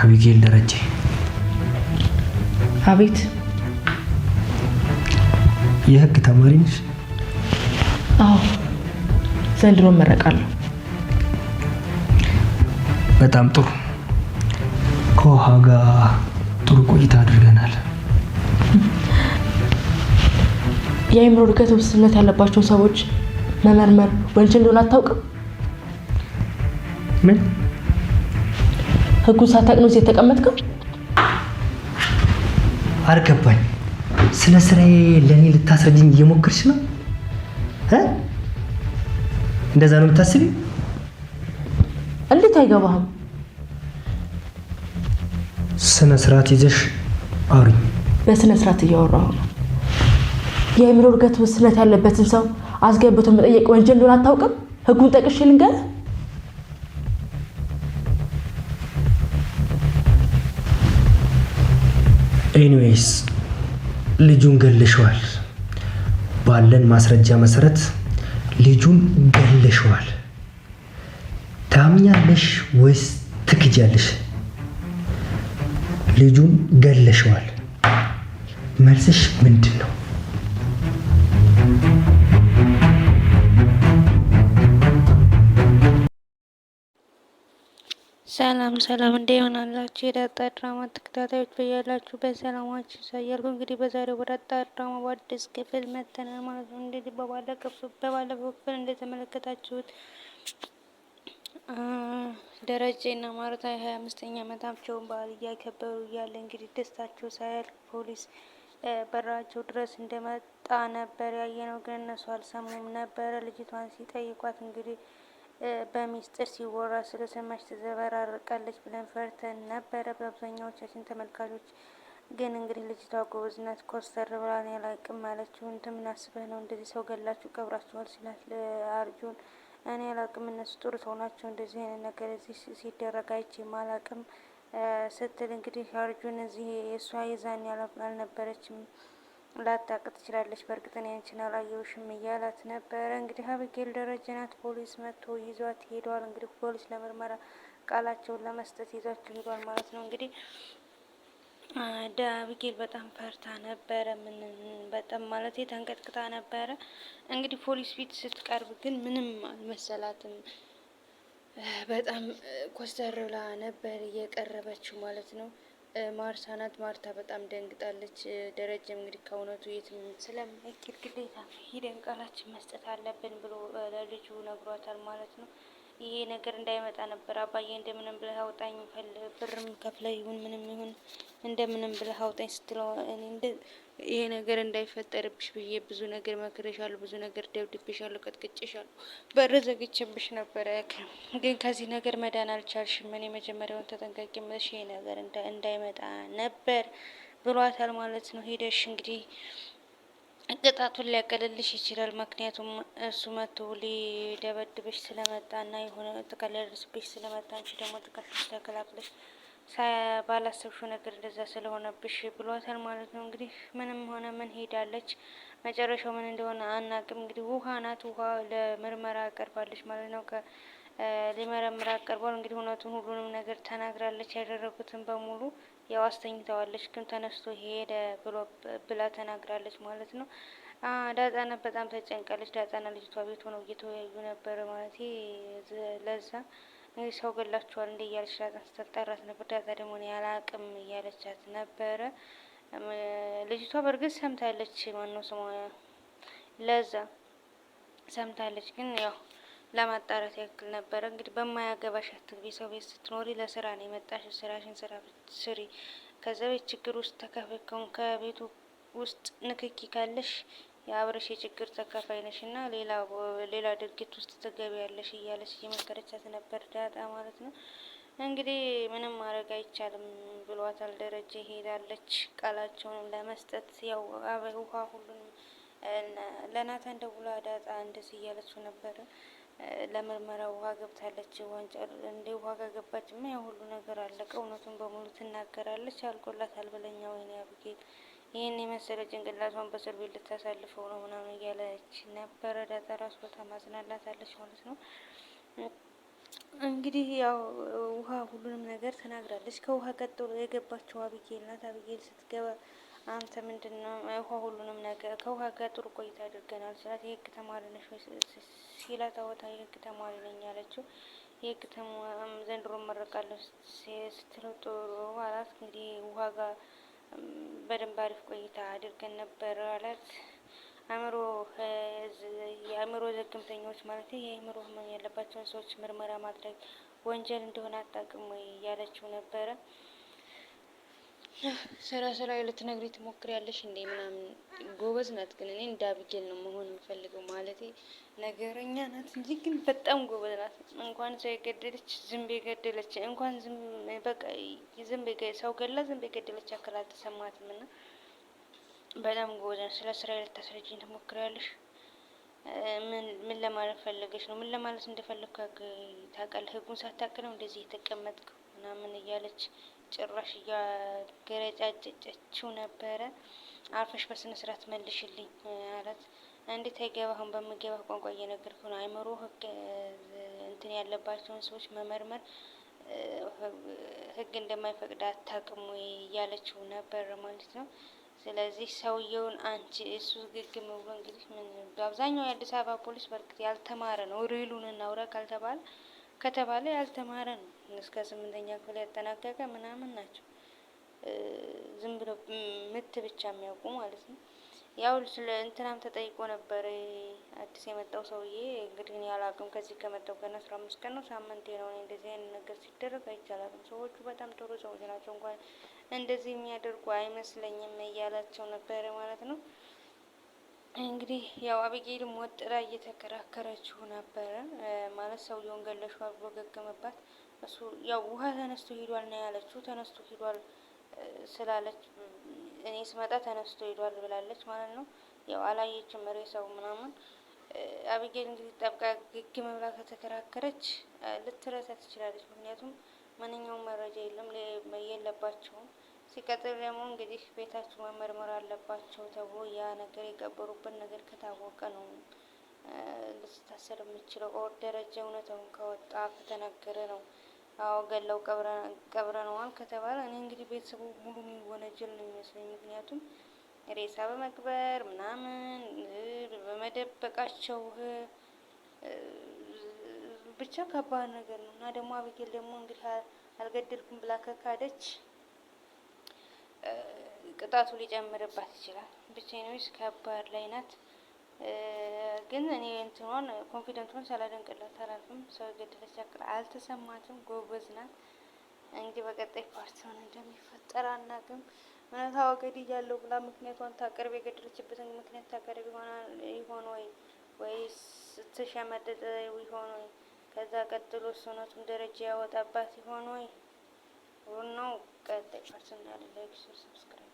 አቢጌል ደረጀ። አቤት። የህግ ተማሪ ነሽ? አዎ፣ ዘንድሮ እመረቃለሁ። በጣም ጥሩ። ከውሃ ጋር ጥሩ ቆይታ አድርገናል። የአእምሮ እድገት ውስንነት ያለባቸውን ሰዎች መመርመር ወንጀል እንደሆነ አታውቅም? ምን? ህጉን ሳታውቅ ነው እዚህ የተቀመጥከው? አልገባኝ። ስለ ስራዬ ለእኔ ልታስረጅኝ እየሞከርሽ ነው? እንደዛ ነው የምታስቢ? እንዴት አይገባህም? ስነ ስርዓት ይዘሽ አውሪኝ። በስነ ስርዓት እያወራሁ ነው። የአእምሮ እድገት ውስንነት ያለበትን ሰው አስገብቶ መጠየቅ ወንጀል እንደሆነ አታውቅም? ህጉን ጠቅሼ ልንገርህ? ኤኒዌይስ ልጁን ገለሽዋል። ባለን ማስረጃ መሰረት ልጁን ገለሽዋል። ታምኛለሽ ወይስ ትክጃለሽ? ልጁን ገለሽዋል። መልስሽ ምንድን ነው? ሰላም ሰላም፣ እንደምን አላችሁ የዳጣ ድራማ ተከታታዮች? በያላችሁ በሰላማችሁ ይሳያልኩ። እንግዲህ በዛሬው በዳጣ ድራማ በአዲስ ክፍል መተናል ማለት ነው። እንግዲህ በባለፈው ክፍል እንደተመለከታችሁት ደረጀ እና ማርታ የ25ኛ ዓመታቸውን በዓል እያከበሩ እያለ እንግዲህ ደስታቸው ሳያልቅ ፖሊስ በራቸው ድረስ እንደመጣ ነበር ያየነው። ግን እነሱ አልሰሙም ነበረ። ልጅቷን ሲጠይቋት እንግዲህ በሚስጥር ሲወራ ስለሰማች ትዘበራርቃለች ብለን ፈርተን ነበረ በአብዛኛዎቻችን ተመልካቾች። ግን እንግዲህ ልጅቷ ጎበዝ ናት፣ ኮስተር ብላ ነው ያላቅም ማለችው። ምን አስበህ ነው እንደዚህ ሰው ገላችሁ ቀብራችኋል ሲላት ለአርጁን እኔ አላቅም፣ እነሱ ጥሩ ሰው ናቸው፣ እንደዚህ አይነት ነገር እዚህ ሲደረግ አይቼም አላቅም ስትል እንግዲህ አርጁን እዚህ የእሷ የዛን አልነበረችም ላታቅ ትችላለች፣ በእርግጥ እኔ አንቺን አላየሁሽም እያላት ነበረ። እንግዲህ አቢጌል ደረጀ ናት። ፖሊስ መጥቶ ይዟት ሄዷል። እንግዲህ ፖሊስ ለምርመራ ቃላቸውን ለመስጠት ይዟቸው ሄዷል ማለት ነው። እንግዲህ አቢጌል በጣም ፈርታ ነበረ። በጣም ማለት ተንቀጥቅጣ ነበረ። እንግዲህ ፖሊስ ፊት ስትቀርብ ግን ምንም አልመሰላትም። በጣም ኮስተር ብላ ነበር እየቀረበችው ማለት ነው። ማርታ ናት። ማርታ በጣም ደንግጣለች። ደረጀም እንግዲህ ከእውነቱ የትም ስለማይኬድ ግዴታ ሂደን ቃላችን መስጠት አለብን ብሎ ለልጁ ነግሯታል ማለት ነው። ይሄ ነገር እንዳይመጣ ነበር አባዬ እንደምንም ብለህ አውጣኝ፣ ብርም ከፍለ ይሁን ምንም ይሁን እንደምንም ብለህ አውጣኝ ስትለው ይሄ ነገር እንዳይፈጠርብሽ ብዬ ብዙ ነገር መክሬሻለሁ፣ ብዙ ነገር ደብድቤሻለሁ፣ ቀጥቅጬሻለሁ፣ በር ዘግቼብሽ ነበረ፣ ግን ከዚህ ነገር መዳን አልቻልሽም። እኔ መጀመሪያውን ተጠንቀቂ ምልሽ ይሄ ነገር እንዳይመጣ ነበር ብሏታል ማለት ነው። ሄደሽ እንግዲህ ቅጣቱን ሊያቀልልሽ ይችላል። ምክንያቱም እሱ መጥቶ ሊደበድብሽ ስለመጣ እና የሆነ ጥቃት ሊያደርስብሽ ስለመጣ አንቺ ደግሞ ጥቃትሽ ተከላክለሽ ባላሰብሽው ነገር እንደዛ ስለሆነብሽ ብሏታል ማለት ነው። እንግዲህ ምንም ሆነ ምን ሄዳለች። መጨረሻው ምን እንደሆነ አናቅም። እንግዲህ ውሃ ናት። ውሃ ለምርመራ አቀርባለች ማለት ነው። ሊመረምር አቀርቧል። እንግዲህ እውነቱን ሁሉንም ነገር ተናግራለች። ያደረጉትን በሙሉ ያው አስተኝተዋለች፣ ግን ተነስቶ ሄደ ብላ ተናግራለች ማለት ነው። ዳጣና በጣም ተጨንቃለች። ዳጣና ልጅቷ ቤት ሆነው እየተወያዩ ነበረ ማለት ለዛ እንግዲህ ሰው ገላችኋል እንደ እያለች ዳጣን ስትጠራት ነበር። ዳጣ ደግሞ እኔ አላቅም እያለቻት ነበረ። ልጅቷ በእርግጥ ሰምታለች። ማነው ስሟ ለዛ ሰምታለች፣ ግን ያው ለማጣራት ያክል ነበረ። እንግዲህ በማያገባሽ አትግቢ፣ ሰው ቤት ስትኖሪ ለስራ ነው የመጣሽ፣ ስራሽን ስሪ። ከዛ ቤት ችግር ውስጥ ተካፈከውን ከቤቱ ውስጥ ንክኪ ካለሽ የአብረሽ የችግር ተካፋይ ነሽ እና ሌላ ድርጊት ውስጥ ትገቢያለሽ እያለች እየመከረቻት ነበር ዳጣ ማለት ነው። እንግዲህ ምንም ማድረግ አይቻልም ብሏታል ደረጀ። ሄዳለች ቃላቸውንም ለመስጠት ያው ውሃ ሁሉንም ለናታን ደውላ ዳጣ እንደዚህ እያለችው ነበረ። ለምርመራ ውሃ ገብታለች። ዋንጫ እንደ ውሃ ከገባችማ ያው ሁሉ ነገር አለቀ። እውነቱን በሙሉ ትናገራለች። አልቆላታል በለኛ። ወይኔ አቢጌል ይህን የመሰለ ጭንቅላቷን በእስር ቤት ልታሳልፈው ነው ምናምን እያለች ነበረ። ዳጣ ራሱ በጣም አዝናላታለች ማለት ነው። እንግዲህ ያው ውሃ ሁሉንም ነገር ተናግራለች። ከውሃ ቀጥሎ የገባችው አቢጌል ናት። አቢጌል ስትገባ አንተ ምንድን ነው ውሃ ሁሉንም ነገር ከውሃ ጋር ጥሩ ቆይታ አድርገናል ስላት የህግ ተማሪ ነሽ ወይ ሲላት አወታ የህግ ተማሪ ነኝ ያለችው የህግ ዘንድሮ እመረቃለሁ ስትለው ጥሩ አላት። እንግዲህ ውሃ ጋር በደንብ አሪፍ ቆይታ አድርገን ነበር አላት። የአእምሮ ዘገምተኞች ማለት የአእምሮ ህመም ያለባቸውን ሰዎች ምርመራ ማድረግ ወንጀል እንደሆነ አታውቅም ወይ እያለችው ነበረ። ስራ ልትነግሪ ትሞክሪያለሽ እንዴ ምናምን ጎበዝ ናት። ግን እኔ እንደ አቢጌል ነው መሆን የምፈልገው ማለት ነገረኛ ናት እንጂ ግን በጣም ጎበዝ ናት። እንኳን ሰው የገደለች ዝንብ የገደለች እንኳን በቃ ሰው ገላ ዝንብ የገደለች ያክል አልተሰማትም። እና በጣም ጎበዝ ናት። ስለ ስራ ልታስረጅኝ ትሞክሪያለሽ? ምን ለማለት ፈለገች ነው? ምን ለማለት እንደፈለግኩ ታውቃለህ? ህጉን ሳታውቅ ነው እንደዚህ የተቀመጥከው ምናምን እያለች ጭራሽ እያገረጫጨችው ነበረ። አርፈሽ በስነ ስርዓት መልሽልኝ አላት። እንዴት አይገባህም? በምገባህ ቋንቋ እየነገርኩ ነው። አእምሮ እንትን ያለባቸውን ሰዎች መመርመር ህግ እንደማይፈቅድ አታውቅም ወይ እያለችው ነበር ማለት ነው። ስለዚህ ሰውየውን አንቺ እሱ ግግም ብሎ እንግዲህ በአብዛኛው የአዲስ አበባ ፖሊስ በእርግጥ ያልተማረ ነው። ሪሉን እናውራ ከተባለ ያልተማረ ነው። እስከ 8ኛ ክፍል ያጠናቀቀ ምናምን ናቸው። ዝም ብሎ ምት ብቻ የሚያውቁ ማለት ነው። ያው ስለ እንትናም ተጠይቆ ነበር አዲስ የመጣው ሰውዬ። እንግዲህ እኔ አላውቅም ከዚህ ከመጣው ገና 15 ቀን ነው ሳምንቴ ነው። እኔ እንደዚህ አይነት ነገር ሲደረግ አይቻላልም። ሰዎቹ በጣም ጥሩ ሰዎች ናቸው። እንኳን እንደዚህ የሚያደርጉ አይመስለኝም እያላቸው ነበረ ማለት ነው። እንግዲህ ያው አቢጌልም ወጥራ እየተከራከረችው ነበረ ማለት ሰውየውን ገለሽዋል ብሎ ገገመባት። እሱ ያው ውሃ ተነስቶ ሄዷል ነው ያለችው። ተነስቶ ሄዷል ስላለች እኔ ስመጣ ተነስቶ ሄዷል ብላለች ማለት ነው። ያው አላየችም ሬሳው ምናምን። አቢጌል እንግዲህ ጠብቃ ግግም ብላ ከተከራከረች ልትረሳ ትችላለች። ምክንያቱም ማንኛውም መረጃ የለባቸውም። ሲቀጥል ደግሞ እንግዲህ ቤታቸው መመርመር አለባቸው ተብሎ ያ ነገር የቀበሩበት ነገር ከታወቀ ነው ልትታሰር የምችለው። ኦር ደረጃ እውነታውን ከወጣ ከተነገረ ነው። አዎ ገለው ቀብረነዋል ከተባለ እኔ እንግዲህ ቤተሰቡ ሙሉ የሚወነጀል ነው የሚመስለኝ። ምክንያቱም ሬሳ በመቅበር ምናምን በመደበቃቸው ብቻ ከባድ ነገር ነው። እና ደግሞ አቢጌል ደግሞ እንግዲህ አልገደልኩም ብላ ከካደች ቅጣቱ ሊጨምርባት ይችላል። ብቻዬን ከባድ ላይ ናት። ግን እኔ እንትኗን ኮንፊደንቷን ሳላደንቅላት አላልፍም። ሰው የገደለች ያክል አልተሰማትም። ጎበዝ ናት። እንግዲህ በቀጣይ ፓርት ምን እንደሚፈጠር አናውቅም። እውነታው ገድያለሁ ብላ ምክንያቷን ታቀርብ የገደለችበትን ምክንያት ታቀርብ ይሆን ወይስ ስትሸመደድ ይሆን ወይ? ከዛ ቀጥሎ እውነቱን ደረጃ ያወጣባት ይሆን ወይ? ነው ቀጣይ ፓርት እናያለን። ላይክ፣ ሼር፣ ሰብስክራይብ